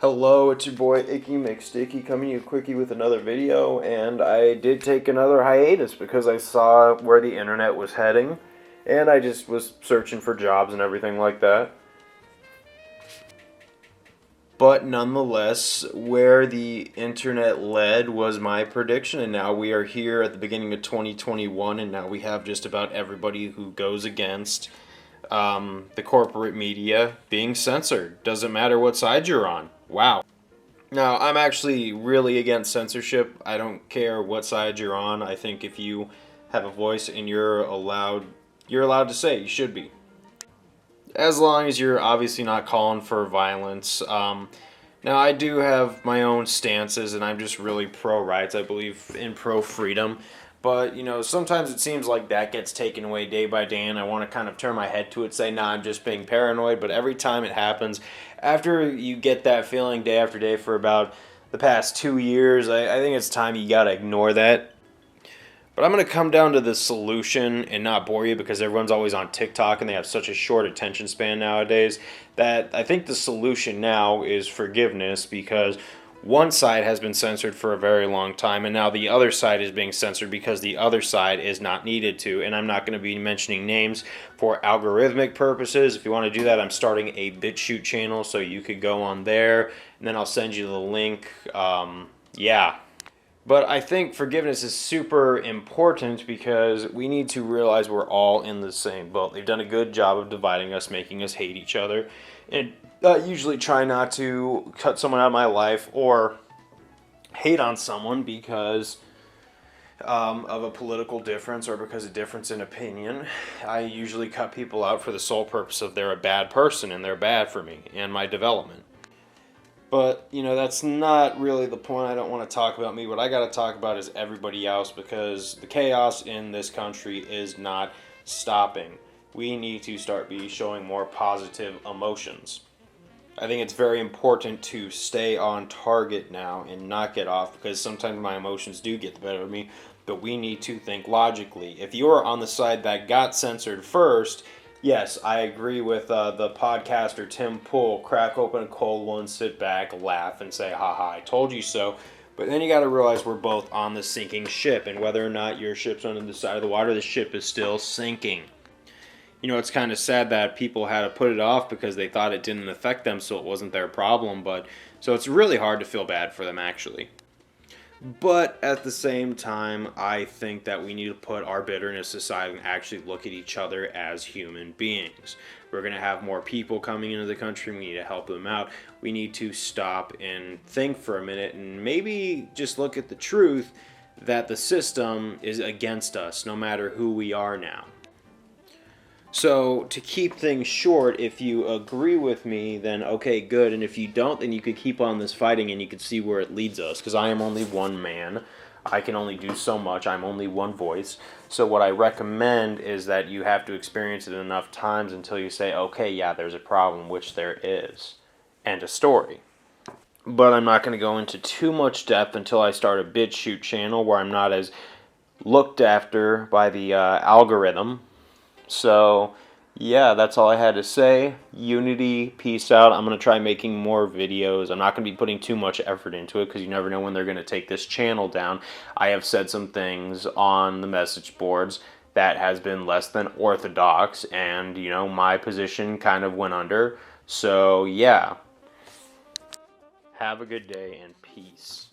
Hello, it's your boy Icky McSticky coming to you quickie with another video, and I did take another hiatus because I saw where the internet was heading, and I just was searching for jobs and everything like that. But nonetheless, where the internet led was my prediction, and now we are here at the beginning of 2021, and now we have just about everybody who goes against the corporate media being censored. Doesn't matter what side you're on. Wow. Now, I'm actually really against censorship. I don't care what side you're on. I think if you have a voice and you're allowed to say it. You should be. As long as you're obviously not calling for violence. Now, I do have my own stances, and I'm just really pro-rights. I believe in pro-freedom. But, sometimes it seems like that gets taken away day by day, and I want to kind of turn my head to it, say, nah, I'm just being paranoid. But every time it happens, after you get that feeling day after day for about the past 2 years, I think it's time you got to ignore that. But I'm going to come down to the solution and not bore you because everyone's always on TikTok and they have such a short attention span nowadays that I think the solution now is forgiveness, because one side has been censored for a very long time and now the other side is being censored because the other side is not needed to. And I'm not going to be mentioning names for algorithmic purposes. If you want to do that, I'm starting a BitChute channel, so you could go on there and then I'll send you the link. Yeah. But I think forgiveness is super important because we need to realize we're all in the same boat. They've done a good job of dividing us, making us hate each other. And usually try not to cut someone out of my life or hate on someone because of a political difference or because of difference in opinion. I usually cut people out for the sole purpose of they're a bad person and they're bad for me and my development. But, that's not really the point. I don't want to talk about me. What I got to talk about is everybody else, because the chaos in this country is not stopping. We need to start showing more positive emotions. I think it's very important to stay on target now and not get off, because sometimes my emotions do get the better of me, but we need to think logically. If you're on the side that got censored first, yes, I agree with the podcaster Tim Pool. Crack open a cold one, sit back, laugh, and say, haha, I told you so. But then you got to realize we're both on the sinking ship, and whether or not your ship's on the side of the water, the ship is still sinking. It's kind of sad that people had to put it off because they thought it didn't affect them, so it wasn't their problem. But so it's really hard to feel bad for them, actually. But at the same time, I think that we need to put our bitterness aside and actually look at each other as human beings. We're going to have more people coming into the country. We need to help them out. We need to stop and think for a minute and maybe just look at the truth that the system is against us, no matter who we are now. So, to keep things short, if you agree with me, then okay, good. And if you don't, then you could keep on this fighting and you could see where it leads us. Because I am only one man. I can only do so much. I'm only one voice. So what I recommend is that you have to experience it enough times until you say, okay, yeah, there's a problem, which there is. End of story. But I'm not going to go into too much depth until I start a BitChute channel where I'm not as looked after by the algorithm. So, yeah, that's all I had to say. Unity, peace out. I'm going to try making more videos. I'm not going to be putting too much effort into it because you never know when they're going to take this channel down. I have said some things on the message boards that has been less than orthodox, and, my position kind of went under. So, yeah. Have a good day and peace.